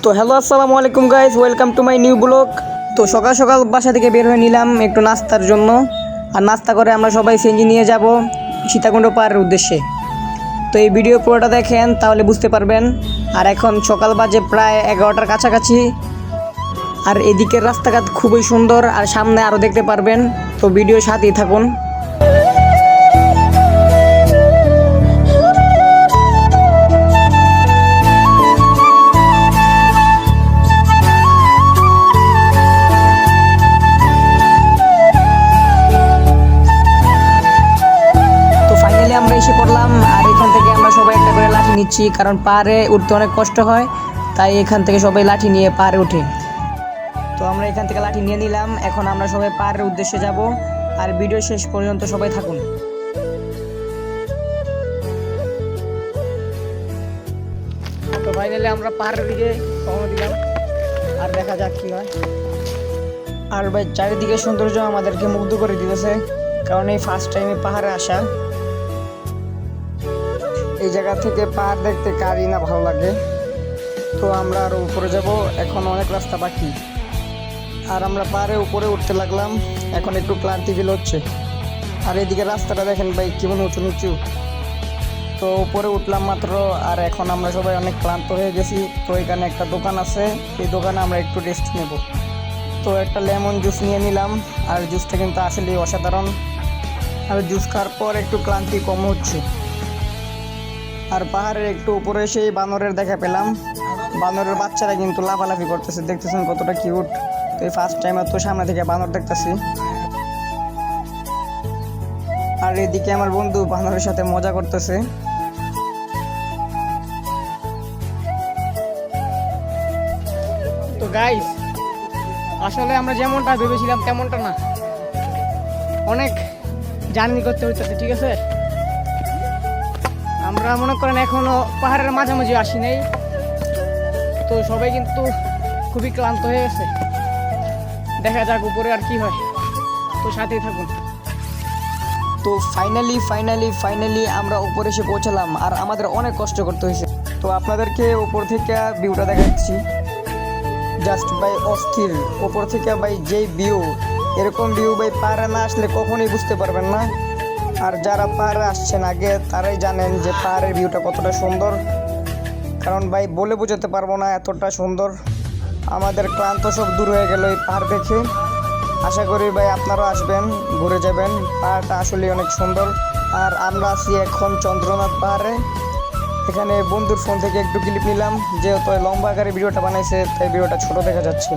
তো হ্যালো আসসালামু আলাইকুম guys, welcome to my new blog. তো সকাল সকাল বাসা থেকে বের হয়ে নিলাম একটু নাস্তার জন্য। আর নাস্তা করে আমরা সবাই সিএনজি নিয়ে যাব সীতাকুণ্ড পাহাড়ের উদ্দেশ্যে। তো এই ভিডিও পুরোটা দেখেন তাহলে বুঝতে পারবেন। আর এখন সকাল বাজে প্রায় 11টার কাছাকাছি। আর এদিকের রাস্তাঘাট খুবই সুন্দর, আর সামনে আরও দেখতে পারবেন। তো ভিডিওর সাথেই থাকুন। আমরা এসে পড়লাম, আর এখান থেকে আমরা সবাই একটা করে লাঠি নিচ্ছি, কারণ পাহাড়ে উঠতে অনেক কষ্ট হয়। তাই এখান থেকে সবাই লাঠি নিয়ে পাহাড়ে উঠে। তো আমরা এখান থেকে লাঠি নিয়ে নিলাম। এখন আমরা সবাই পাহাড়ের উদ্দেশ্যে যাব। আর ভিডিও শেষ পর্যন্ত সবাই থাকুন। তো ফাইনালি আমরা পাহাড়ের দিকে রওনা দিলাম, আর দেখা যাক কি হয়। আর ভাই চারিদিকে সৌন্দর্য আমাদেরকে মুগ্ধ করে দিতেছে, কারণ এই ফার্স্ট টাইমে পাহাড়ে আসা। এই জায়গা থেকে পাহাড় দেখতে কারই না ভালো লাগে। তো আমরা আরও উপরে যাব, এখন অনেক রাস্তা বাকি। আর আমরা পাহাড়ে উপরে উঠতে লাগলাম, এখন একটু ক্লান্তি ফিল হচ্ছে। আর এদিকে রাস্তাটা দেখেন ভাই কেমন উঁচু নিচু। তো উপরে উঠলাম মাত্র, আর এখন আমরা সবাই অনেক ক্লান্ত হয়ে গেছি। তো এখানে একটা দোকান আছে, এই দোকানে আমরা একটু রেস্ট নেব। তো একটা লেমন জুস নিয়ে নিলাম, আর জুসটা কিন্তু আসলেই অসাধারণ। আর জুস খাওয়ার পর একটু ক্লান্তি কম হচ্ছে। আর পাহাড়ের একটু উপরে এসে বানরের দেখা পেলাম। বানরের বাচ্চারা কিন্তু লাফালাফি করতেছে, দেখতেছেন কতটা কিউট। তো এই ফার্স্ট টাইম তো সামনে থেকে বানর দেখতেছি। আর এদিকে আমার বন্ধু বানরের সাথে মজা করতেছে। তো গাইস, আসলে আমরা যেমনটা ভেবেছিলাম তেমনটা না, অনেক জার্নি করতে হইতেছে। ঠিক আছে, আমরা মনে করেন এখনো পাহাড়ের মাঝামাঝি আসি নাই। তো সবাই কিন্তু খুবই ক্লান্ত হয়ে গেছে। দেখা যাক উপরে আর কি হয়, তো সাথেই থাকুন। তো ফাইনালি আমরা উপরে এসে পৌঁছালাম, আর আমাদের অনেক কষ্ট করতে হয়েছে। তো আপনাদেরকে উপর থেকে ভিউটা দেখাচ্ছি, জাস্ট ভাই অস্থির। উপর থেকে ভাই যেই ভিউ, এরকম ভিউ ভাই পাহাড়ে না আসলে কখনোই বুঝতে পারবেন না। আর যারা পাহাড়ে আসছেন আগে, তারাই জানেন যে পাহাড়ের ভিউটা কতটা সুন্দর। কারণ ভাই বলে বোঝাতে পারবো না এতটা সুন্দর। আমাদের ক্লান্ত সব দূর হয়ে গেল এই পাহাড় দেখে। আশা করি ভাই আপনারাও আসবেন, ঘুরে যাবেন। পাহাড়টা আসলে অনেক সুন্দর। আর আমরা আছি এখন চন্দ্রনাথ পাহাড়ে। এখানে বন্ধুর ফোন থেকে একটু ক্লিপ নিলাম, যেহেতু লম্বা আকারে ভিডিওটা বানাইছে তাই ভিডিওটা ছোট দেখা যাচ্ছে।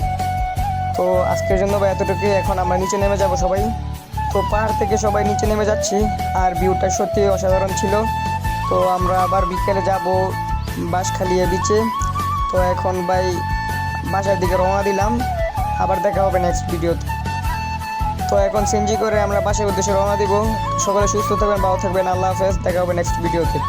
তো আজকের জন্য ভাই এতটুকুই। এখন আমরা নিচে নেমে যাব সবাই। তো পাহাড় থেকে সবাই নিচে নেমে যাচ্ছি, আর ভিউটা সত্যি অসাধারণ ছিল। তো আমরা আবার বিকেলে যাব বাঁশখালিয়া বিচে। তো এখন ভাই বাসার দিকে রওনা দিলাম, আবার দেখা হবে নেক্সট ভিডিওতে। তো এখন সিএনজি করে আমরা বাসার উদ্দেশ্যে রওনা দিব। সকলে সুস্থ থাকবেন, ভালো থাকবেন। আল্লাহ হাফেজ, দেখা হবে নেক্সট ভিডিওতে।